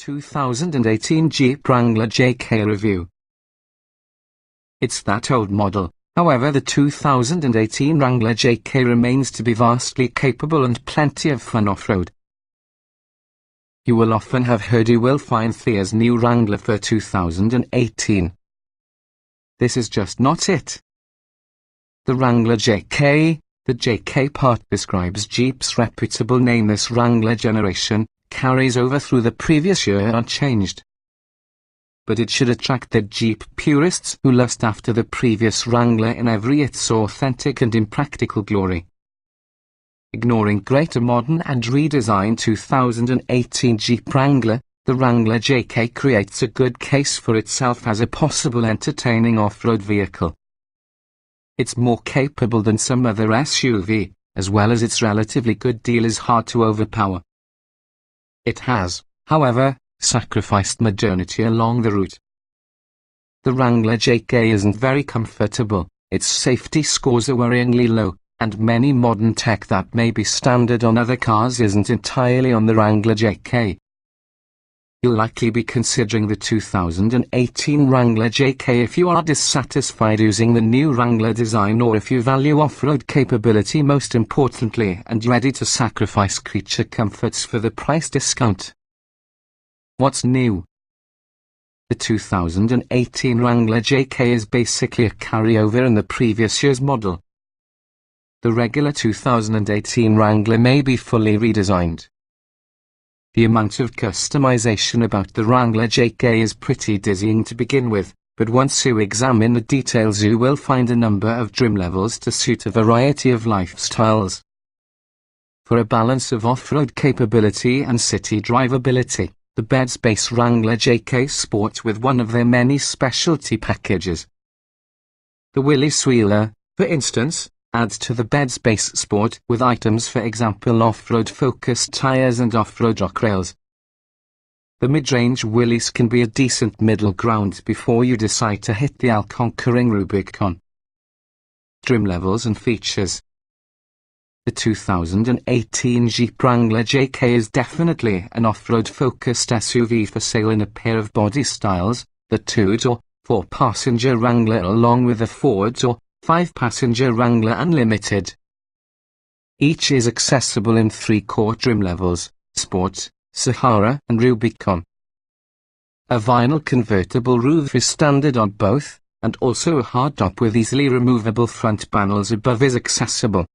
2018 Jeep Wrangler JK review. It's that old model, however the 2018 Wrangler JK remains to be vastly capable and plenty of fun off-road. You will often have heard you will find Thea's new Wrangler for 2018. This is just not it. The Wrangler JK, the JK part describes Jeep's reputable name. This Wrangler generation carries over through the previous year unchanged. But it should attract the Jeep purists who lust after the previous Wrangler in every its authentic and impractical glory. Ignoring greater modern and redesigned 2018 Jeep Wrangler, the Wrangler JK creates a good case for itself as a possible entertaining off-road vehicle. It's more capable than some other SUV, as well as its relatively good deal is hard to overpower. It has, however, sacrificed modernity along the route. The Wrangler JK isn't very comfortable, its safety scores are worryingly low, and many modern tech that may be standard on other cars isn't entirely on the Wrangler JK. You'll likely be considering the 2018 Wrangler JK if you are dissatisfied using the new Wrangler design, or if you value off-road capability most importantly and ready to sacrifice creature comforts for the price discount. What's new? The 2018 Wrangler JK is basically a carryover in the previous year's model. The regular 2018 Wrangler may be fully redesigned. The amount of customization about the Wrangler JK is pretty dizzying to begin with, but once you examine the details you will find a number of trim levels to suit a variety of lifestyles. For a balance of off-road capability and city drivability, the bed space Wrangler JK sports with one of their many specialty packages. The Willys wheeler, for instance, adds to the bed space sport with items, for example off-road focused tires and off-road rock rails. The mid-range Willys can be a decent middle ground before you decide to hit the all-conquering Rubicon. Trim levels and features. The 2018 Jeep Wrangler JK is definitely an off-road focused SUV for sale in a pair of body styles, the 2-door, 4-passenger Wrangler along with the 4-door, 5-passenger Wrangler Unlimited. Each is accessible in 3 core trim levels, Sport, Sahara and Rubicon. A vinyl convertible roof is standard on both, and also a hardtop with easily removable front panels above is accessible.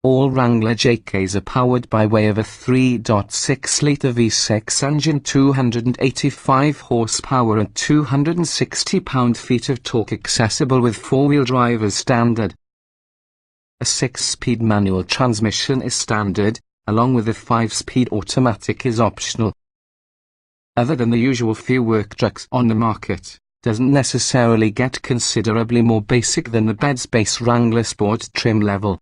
All Wrangler JKs are powered by way of a 3.6-litre V6 engine, 285 horsepower and 260 pound-feet of torque, accessible with 4-wheel drive as standard. A 6-speed manual transmission is standard, along with a 5-speed automatic is optional. Other than the usual few work trucks on the market, doesn't necessarily get considerably more basic than the bed space Wrangler Sport trim level.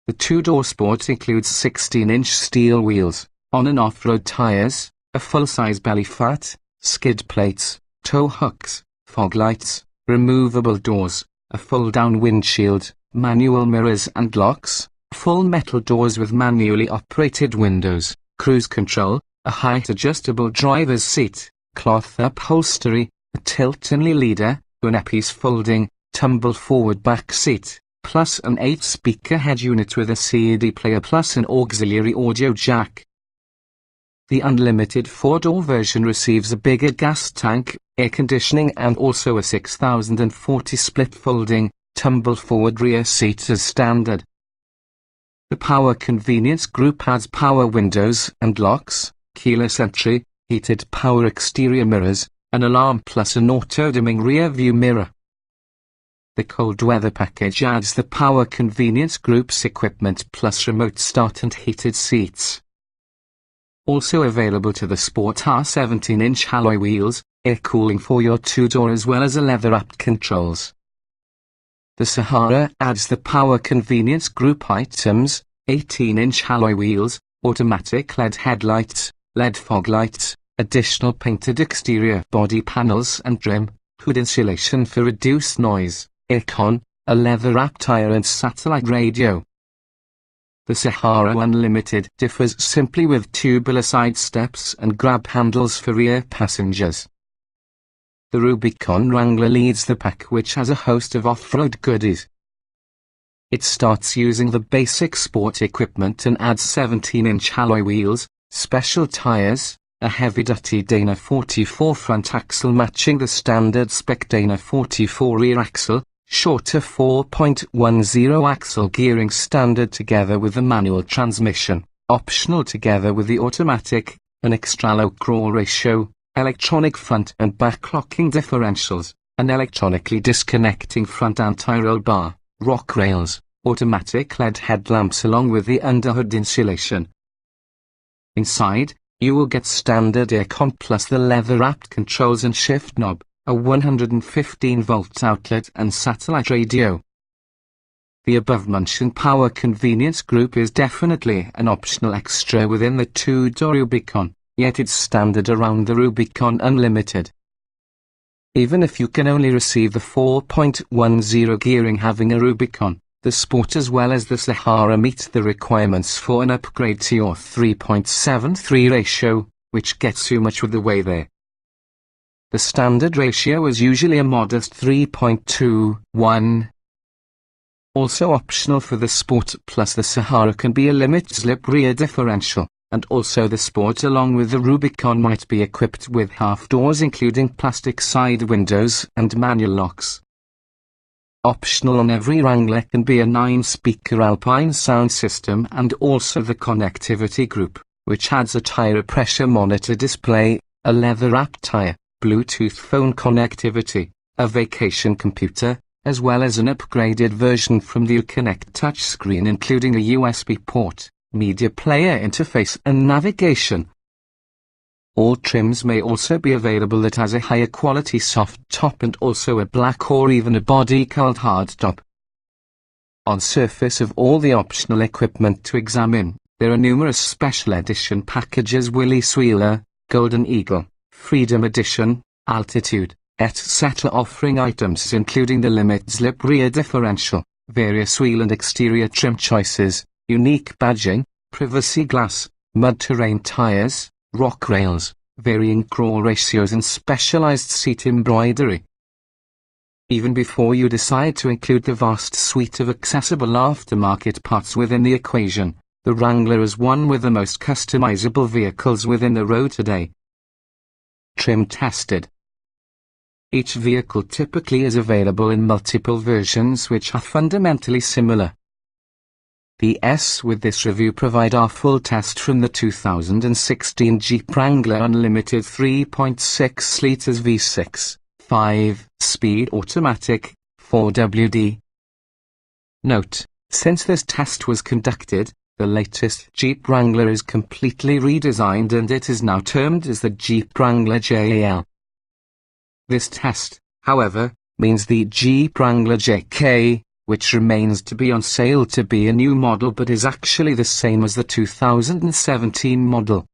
The 2-door Sport includes 16-inch steel wheels, on- and off-road tires, a full-size belly fat, skid plates, tow hooks, fog lights, removable doors, a full-down windshield, manual mirrors and locks, full metal doors with manually operated windows, cruise control, a height-adjustable driver's seat, cloth upholstery, a tilt-only leader, an epi's folding, tumble-forward back seat, plus an 8-speaker head unit with a CD player plus an auxiliary audio jack. The Unlimited 4-door version receives a bigger gas tank, air conditioning and also a 6040 split folding, tumble-forward rear seat as standard. The Power Convenience Group adds power windows and locks, keyless entry, heated power exterior mirrors, an alarm plus an auto-dimming rear view mirror. The Cold Weather package adds the Power Convenience Group's equipment plus remote start and heated seats. Also available to the Sport are 17-inch alloy wheels, air cooling for your 2-door as well as a leather-wrapped controls. The Sahara adds the Power Convenience Group items, 18-inch alloy wheels, automatic LED headlights, LED fog lights, additional painted exterior body panels and trim, hood insulation for reduced noise, aircon, a leather-wrapped tire and satellite radio. The Sahara Unlimited differs simply with tubular side steps and grab handles for rear passengers. The Rubicon Wrangler leads the pack, which has a host of off-road goodies. It starts using the basic sport equipment and adds 17-inch alloy wheels, special tires, a heavy-duty Dana 44 front axle matching the standard spec Dana 44 rear axle, shorter 4.10 axle gearing standard together with the manual transmission, optional together with the automatic, an extra low crawl ratio, electronic front and back locking differentials, an electronically disconnecting front anti-roll bar, rock rails, automatic LED headlamps along with the underhood insulation. Inside, you will get standard aircon plus the leather-wrapped controls and shift knob, a 115-volt outlet and satellite radio. The above-mentioned power convenience group is definitely an optional extra within the two-door Rubicon, yet it's standard around the Rubicon Unlimited. Even if you can only receive the 4.10 gearing having a Rubicon, the Sport as well as the Sahara meet the requirements for an upgrade to your 3.73 ratio, which gets you much of the way there. The standard ratio is usually a modest 3.21. Also optional for the Sport plus the Sahara can be a limit-slip rear differential, and also the Sport along with the Rubicon might be equipped with half doors including plastic side windows and manual locks. Optional on every Wrangler can be a 9-speaker Alpine sound system and also the connectivity group, which adds a tire pressure monitor display, a leather-wrapped tire, Bluetooth phone connectivity, a vacation computer, as well as an upgraded version from the Uconnect touchscreen including a USB port, media player interface and navigation. All trims may also be available that has a higher quality soft top and also a black or even a body-colored hard top. On surface of all the optional equipment to examine, there are numerous special edition packages: Willys Wheeler, Golden Eagle, Freedom Edition, Altitude, etc. offering items including the limit-slip rear differential, various wheel and exterior trim choices, unique badging, privacy glass, mud-terrain tires, rock rails, varying crawl ratios and specialized seat embroidery. Even before you decide to include the vast suite of accessible aftermarket parts within the equation, the Wrangler is one with the most customizable vehicles within the road today. Trim tested. Each vehicle typically is available in multiple versions which are fundamentally similar. The S with this review provide our full test from the 2016 Jeep Wrangler Unlimited 3.6 liters V6, 5-speed automatic, 4WD. Note: since this test was conducted, the latest Jeep Wrangler is completely redesigned and it is now termed as the Jeep Wrangler JL. This test, however, means the Jeep Wrangler JK, which remains to be on sale to be a new model but is actually the same as the 2017 model.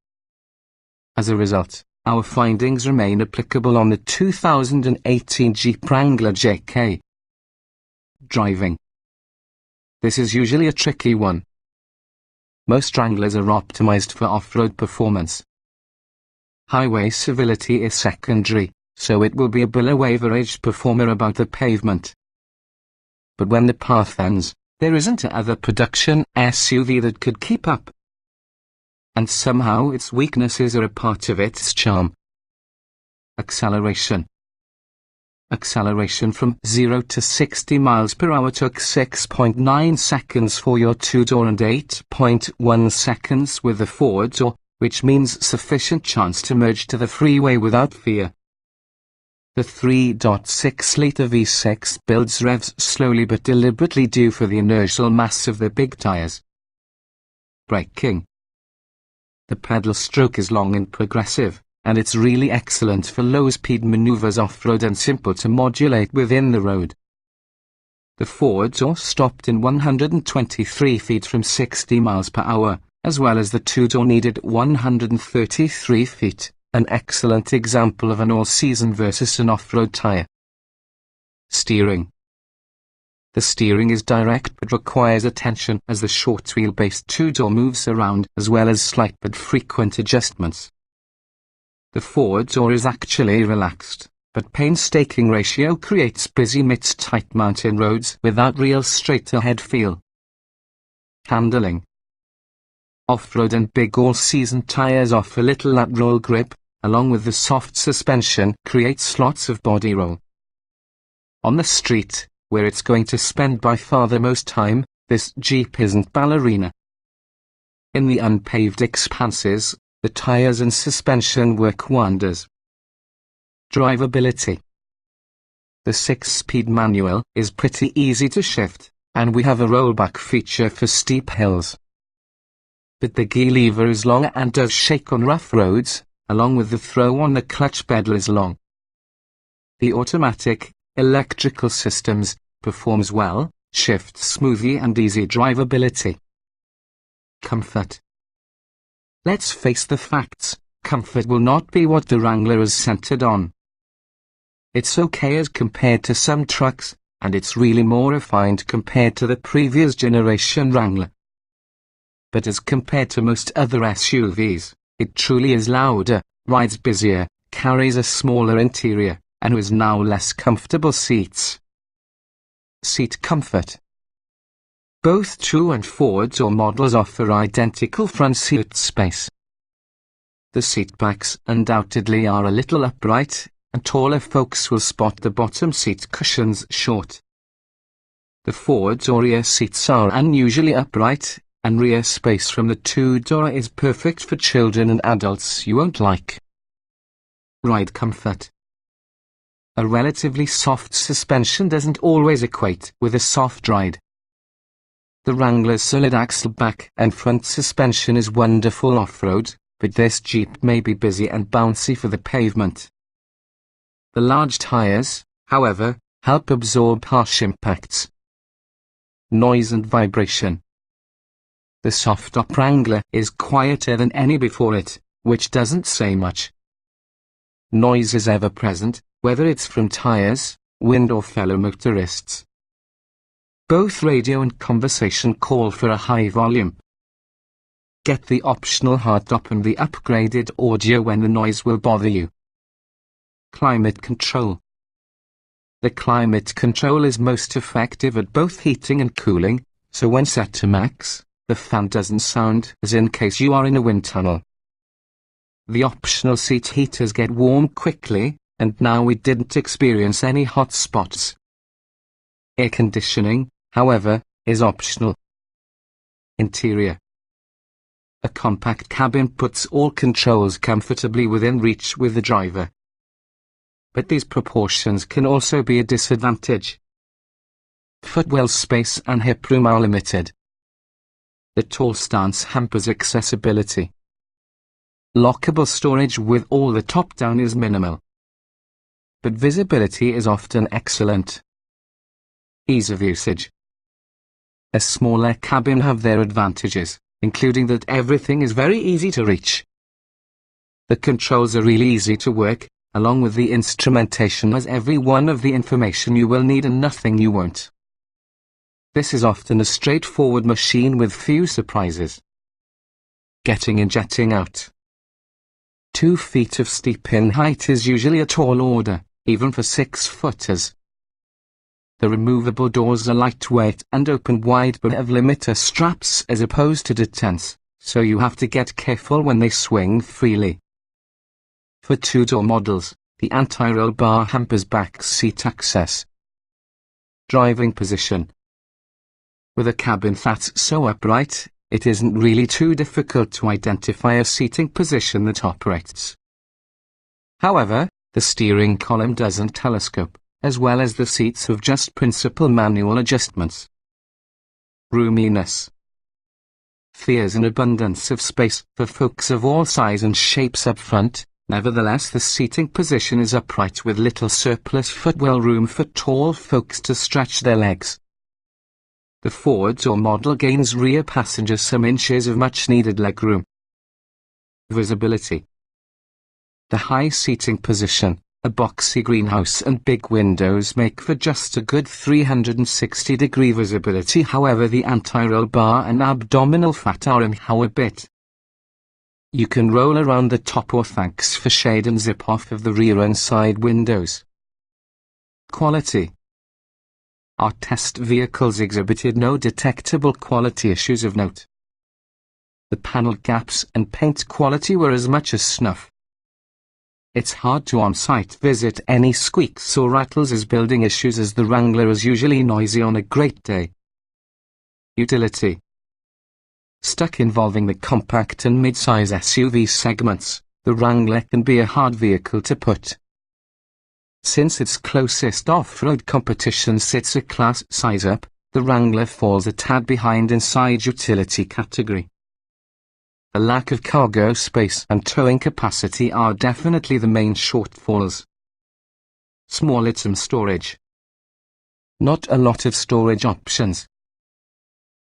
As a result, our findings remain applicable on the 2018 Jeep Wrangler JK. Driving. This is usually a tricky one. Most Wranglers are optimized for off-road performance. Highway civility is secondary, so it will be a below-average performer about the pavement. But when the path ends, there isn't another production SUV that could keep up. And somehow its weaknesses are a part of its charm. Acceleration. Acceleration from 0 to 60 miles per hour took 6.9 seconds for your two-door and 8.1 seconds with the forward door, which means sufficient chance to merge to the freeway without fear. The 3.6-litre V6 builds revs slowly but deliberately due for the inertial mass of the big tires. Braking. The pedal stroke is long and progressive, and it's really excellent for low-speed maneuvers off-road and simple to modulate within the road. The forward door stopped in 123 feet from 60 miles per hour, as well as the two-door needed 133 feet. An excellent example of an all-season versus an off-road tire. Steering. The steering is direct but requires attention as the short wheelbase two-door moves around, as well as slight but frequent adjustments. The forward door is actually relaxed, but painstaking ratio creates busy midst tight mountain roads without real straight-ahead feel. Handling. Off-road and big all-season tires offer little lateral grip, along with the soft suspension creates lots of body roll. On the street, where it's going to spend by far the most time, this Jeep isn't ballerina. In the unpaved expanses, the tires and suspension work wonders. Drivability. The 6-speed manual is pretty easy to shift, and we have a rollback feature for steep hills. But the gear lever is long and does shake on rough roads, along with the throw on the clutch pedal is long. The automatic, electrical systems performs well, shifts smoothly and easy drivability. Comfort. Let's face the facts, comfort will not be what the Wrangler is centered on. It's okay as compared to some trucks, and it's really more refined compared to the previous generation Wrangler. But as compared to most other SUVs, it truly is louder, rides busier, carries a smaller interior, and has now less comfortable seats. Seat comfort. Both true and forward-door models offer identical front seat space. The seatbacks undoubtedly are a little upright, and taller folks will spot the bottom seat cushions short. The forward or rear seats are unusually upright, and rear space from the two-door is perfect for children and adults you won't like. Ride comfort. A relatively soft suspension doesn't always equate with a soft ride. The Wrangler's solid axle back and front suspension is wonderful off-road, but this Jeep may be busy and bouncy for the pavement. The large tires, however, help absorb harsh impacts. Noise and vibration. The soft-top Wrangler is quieter than any before it, which doesn't say much. Noise is ever present, whether it's from tires, wind or fellow motorists. Both radio and conversation call for a high volume. Get the optional hardtop and the upgraded audio when the noise will bother you. Climate control. The climate control is most effective at both heating and cooling, so when set to max, the fan doesn't sound as in case you are in a wind tunnel. The optional seat heaters get warm quickly, and now we didn't experience any hot spots. Air conditioning, however, is optional. Interior. A compact cabin puts all controls comfortably within reach with the driver. But these proportions can also be a disadvantage. Footwell space and hip room are limited. The tall stance hampers accessibility. Lockable storage with all the top down is minimal. But visibility is often excellent. Ease of usage. A smaller cabin have their advantages, including that everything is very easy to reach. The controls are really easy to work, along with the instrumentation has every one of the information you will need and nothing you won't. This is often a straightforward machine with few surprises. Getting and jetting out. 2 feet of steep in height is usually a tall order, even for 6-footers. The removable doors are lightweight and open wide but have limiter straps as opposed to detents, so you have to get careful when they swing freely. For two-door models, the anti-roll bar hampers back seat access. Driving position. With a cabin that's so upright, it isn't really too difficult to identify a seating position that operates. However, the steering column doesn't telescope, as well as the seats have just principal manual adjustments. Roominess. There's an abundance of space for folks of all sizes and shapes up front, nevertheless the seating position is upright with little surplus footwell room for tall folks to stretch their legs. The forward-door model gains rear passengers some inches of much-needed legroom. Visibility. The high seating position, A boxy greenhouse and big windows make for just a good 360-degree visibility. However, the anti-roll bar and abdominal fat are in how a bit. You can roll around the top or thanks for shade and zip off of the rear and side windows. Quality. Our test vehicles exhibited no detectable quality issues of note. The panel gaps and paint quality were as much as snuff. It's hard to on-site visit any squeaks or rattles as building issues, as the Wrangler is usually noisy on a great day. Utility. Stuck involving the compact and mid-size SUV segments, the Wrangler can be a hard vehicle to put. Since its closest off-road competition sits a class size up, the Wrangler falls a tad behind inside utility category. The lack of cargo space and towing capacity are definitely the main shortfalls. Small item storage. Not a lot of storage options.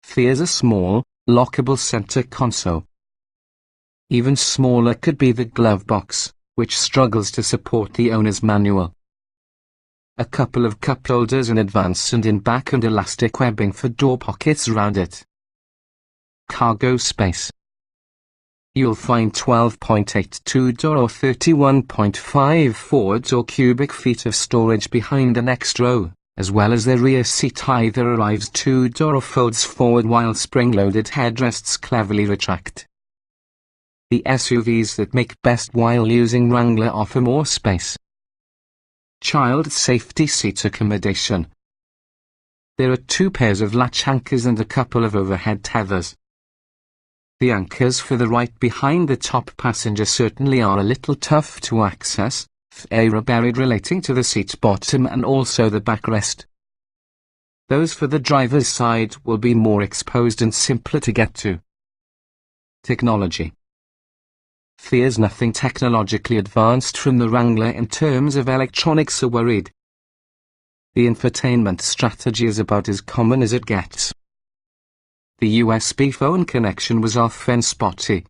Fears a small, lockable center console. Even smaller could be the glove box, which struggles to support the owner's manual. A couple of cup holders in advance and in back and elastic webbing for door pockets around it. Cargo space. You'll find 12.82 door or 31.54 door cubic feet of storage behind the next row, as well as the rear seat either arrives 2-door or folds forward, while spring-loaded headrests cleverly retract. The SUVs that make best while using Wrangler offer more space. Child safety seat accommodation. There are 2 pairs of latch anchors and a couple of overhead tethers. The anchors for the right behind the top passenger certainly are a little tough to access, area buried relating to the seat bottom and also the backrest. Those for the driver's side will be more exposed and simpler to get to. Technology. Fears nothing technologically advanced from the Wrangler in terms of electronics are worried. The infotainment strategy is about as common as it gets. The USB phone connection was often spotty.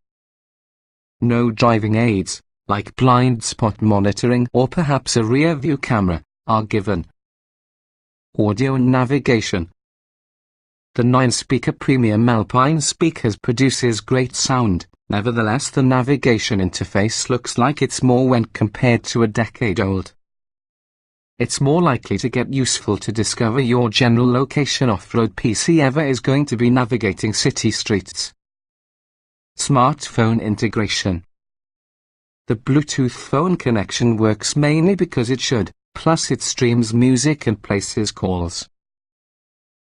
No driving aids, like blind spot monitoring or perhaps a rear view camera, are given. Audio and navigation. The 9-speaker premium Alpine speakers produces great sound, nevertheless the navigation interface looks like it's more when compared to a decade old. It's more likely to get useful to discover your general location off-road PC ever is going to be navigating city streets. Smartphone integration. The Bluetooth phone connection works mainly because it should, plus it streams music and places calls.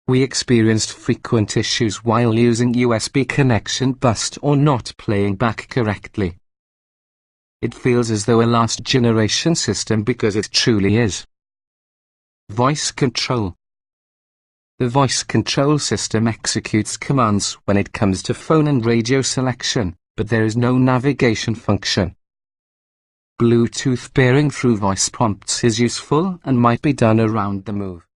We experienced frequent issues while using USB connection bust or not playing back correctly. It feels as though a last-generation system because it truly is. Voice control. The voice control system executes commands when it comes to phone and radio selection, but there is no navigation function. Bluetooth pairing through voice prompts is useful and might be done around the move.